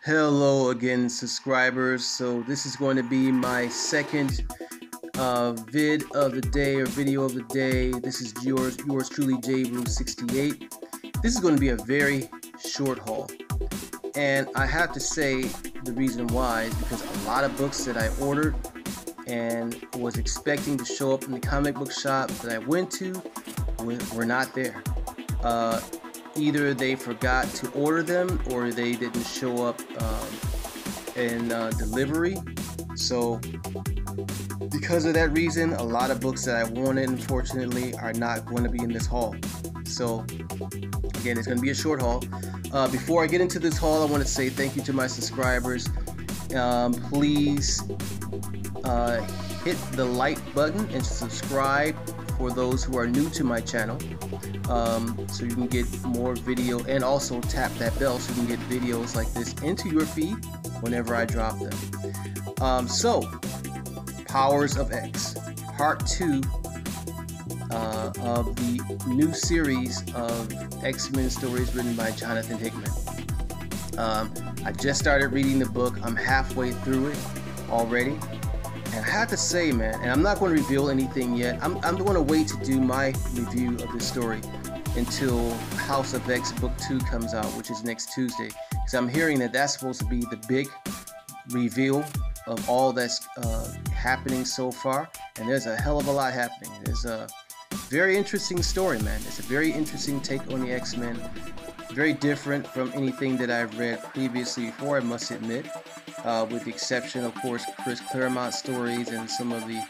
Hello again, subscribers. So this is going to be my second vid of the day or video of the day. This is yours truly, JBlue68. This is going to be a very short haul, and I have to say the reason why is because a lot of books that I ordered and was expecting to show up in the comic book shop that I went to were not there. Uh, Either they forgot to order them or they didn't show up in delivery. So because of that reason, a lot of books that I wanted, unfortunately, are not going to be in this haul. So again, it's going to be a short haul. Before I get into this haul, I want to say thank you to my subscribers. Please hit the like button and subscribe for those who are new to my channel, so you can get more video, and also tap that bell so you can get videos like this into your feed whenever I drop them. So Powers of X, part 2 of the new series of X-Men stories written by Jonathan Hickman. I just started reading the book. I'm halfway through it already. And I have to say, man, and I'm not going to reveal anything yet. I'm going to wait to do my review of this story until House of X Book 2 comes out, which is next Tuesday. Because I'm hearing that that's supposed to be the big reveal of all that's happening so far. And there's a hell of a lot happening. There's a very interesting story, man. It's a very interesting take on the X-Men. Very different from anything that I've read previously before, I must admit. With the exception, of course, Chris Claremont's stories and some of the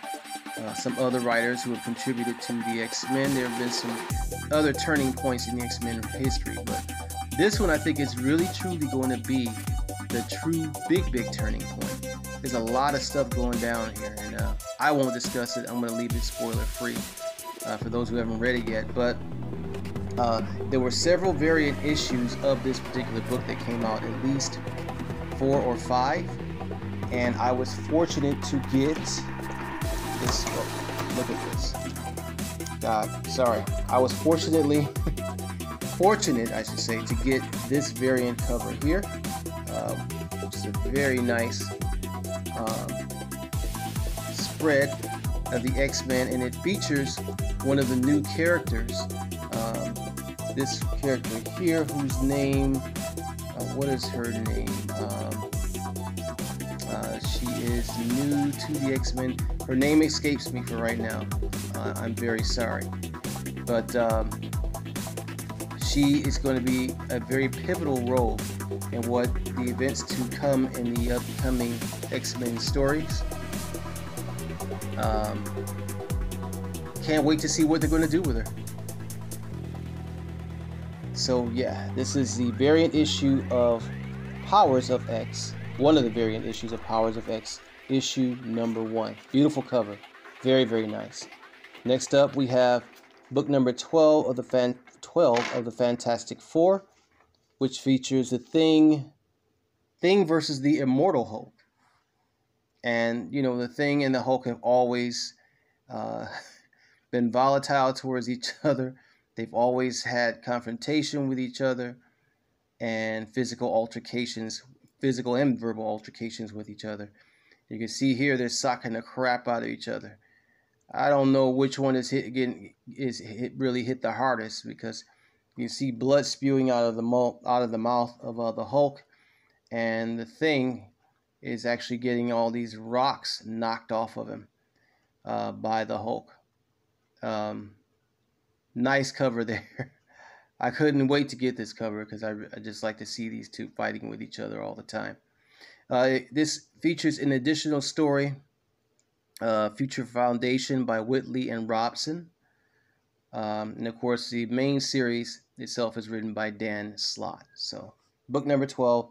some other writers who have contributed to the X-Men. There have been some other turning points in the X-Men history, but this one I think is really truly going to be the true big turning point. There's a lot of stuff going down here, and I won't discuss it. I'm going to leave it spoiler free for those who haven't read it yet. But there were several variant issues of this particular book that came out, at least 4 or 5, and I was fortunate to get this book. Look at this. God, sorry. I was fortunate, I should say, to get this variant cover here, which is a very nice spread of the X-Men, and it features one of the new characters. This character here, whose name, what is her name? She is new to the X-Men. Her name escapes me for right now. I'm very sorry. But she is going to be a very pivotal role in what the events to come in the upcoming X-Men stories. Can't wait to see what they're going to do with her. So yeah, this is the variant issue of Powers of X. One of the variant issues of Powers of X, issue number 1. Beautiful cover. Very nice. Next up, we have book number 12 of the Fantastic Four, which features the Thing versus the Immortal Hulk. And, you know, the Thing and the Hulk have always been volatile towards each other. They've always had confrontation with each other and physical and verbal altercations with each other. You can see here they're socking the crap out of each other. I don't know which one really hit the hardest, because you see blood spewing out of the mouth of the Hulk, and the Thing is actually getting all these rocks knocked off of him by the Hulk. Nice cover there. I couldn't wait to get this cover because I just like to see these two fighting with each other all the time. This features an additional story, Future Foundation by Whitley and Robson. And of course, the main series itself is written by Dan Slott. So, book number 12,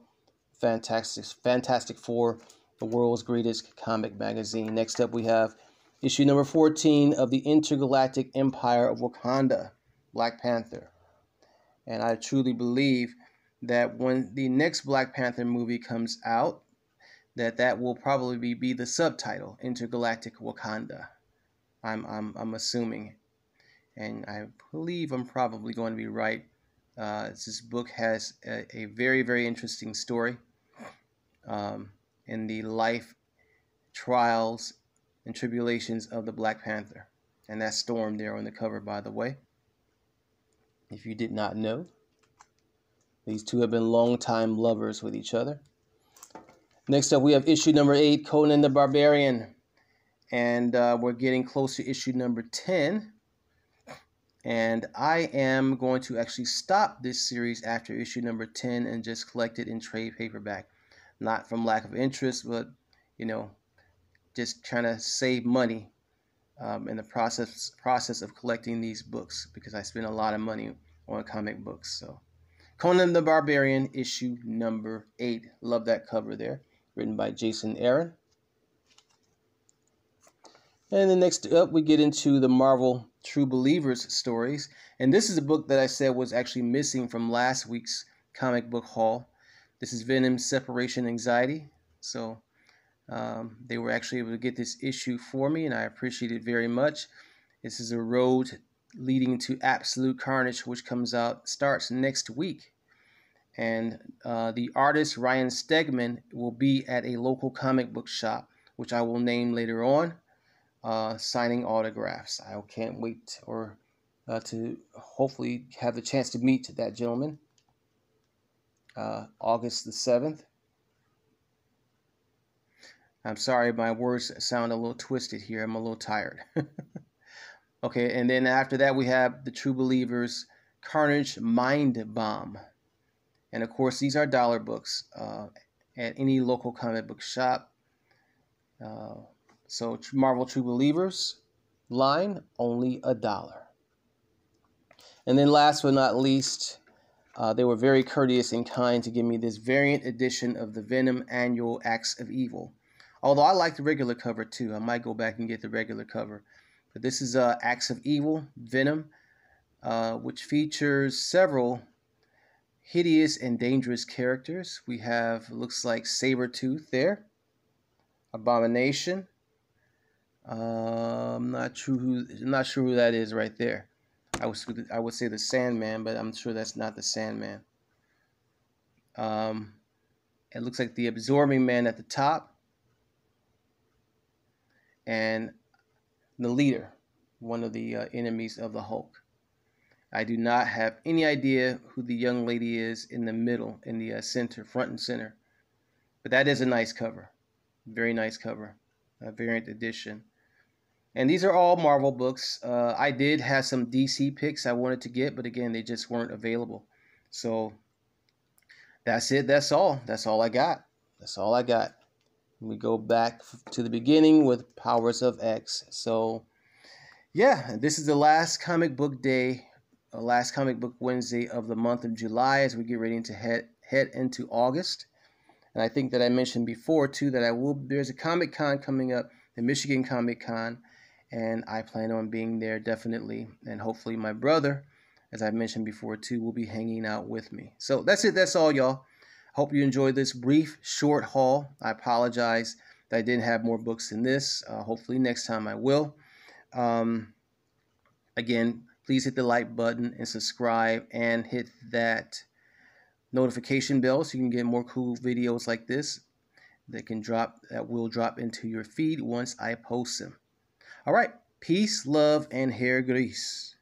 Fantastic Four, the world's greatest comic magazine. Next up, we have issue number 14 of the Intergalactic Empire of Wakanda, Black Panther. And I truly believe that when the next Black Panther movie comes out, that will probably be the subtitle, Intergalactic Wakanda. I'm assuming, and I believe I'm probably going to be right. This book has a very interesting story. in the life, trials, and tribulations of the Black Panther. And that's Storm there on the cover, by the way. If you did not know, these two have been longtime lovers with each other. Next up, we have issue number 8, Conan the Barbarian. And we're getting close to issue number 10. And I am going to actually stop this series after issue number 10 and just collect it in trade paperback. Not from lack of interest, but, you know, just trying to save money in the process of collecting these books, because I spend a lot of money on comic books. So Conan the Barbarian, issue number 8. Love that cover there. Written by Jason Aaron. And then next up, we get into the Marvel True Believers stories. And this is a book that I said was actually missing from last week's comic book haul. This is Venom's Separation Anxiety. So they were actually able to get this issue for me, and I appreciate it very much. This is a road leading to Absolute Carnage, which starts next week. And the artist, Ryan Stegman, will be at a local comic book shop, which I will name later on, signing autographs. I can't wait to hopefully have the chance to meet that gentleman. August the 7th. I'm sorry, my words sound a little twisted here. I'm a little tired. Okay, and then after that we have the True Believers Carnage Mind Bomb. And of course, these are dollar books at any local comic book shop. So Marvel True Believers line, only $1. And then last but not least, they were very courteous and kind to give me this variant edition of the Venom Annual Acts of Evil. Although I like the regular cover too. I might go back and get the regular cover. But this is Acts of Evil, Venom, which features several hideous and dangerous characters. We have, looks like Sabretooth there, Abomination. I'm not sure who that is right there. I would say the Sandman, but I'm sure that's not the Sandman. It looks like the Absorbing Man at the top, and the Leader, one of the enemies of the Hulk. I do not have any idea who the young lady is in the middle, in the center, front and center. But that is a nice cover. Very nice cover. A variant edition. And these are all Marvel books. I did have some DC picks I wanted to get, but again, they just weren't available. So that's it. That's all. That's all I got. That's all I got. We go back to the beginning with Powers of X. So yeah, this is the last comic book day, last comic book Wednesday of the month of July as we get ready to head into August. And I think that I mentioned before too that there's a Comic Con coming up, the Michigan Comic Con, and I plan on being there definitely. And hopefully my brother, as I mentioned before too, will be hanging out with me. So that's it. That's all, y'all. Hope you enjoyed this brief, short haul. I apologize that I didn't have more books than this. Hopefully next time I will. Again, please hit the like button and subscribe and hit that notification bell so you can get more cool videos like this that will drop into your feed once I post them. All right, peace, love, and hair grease.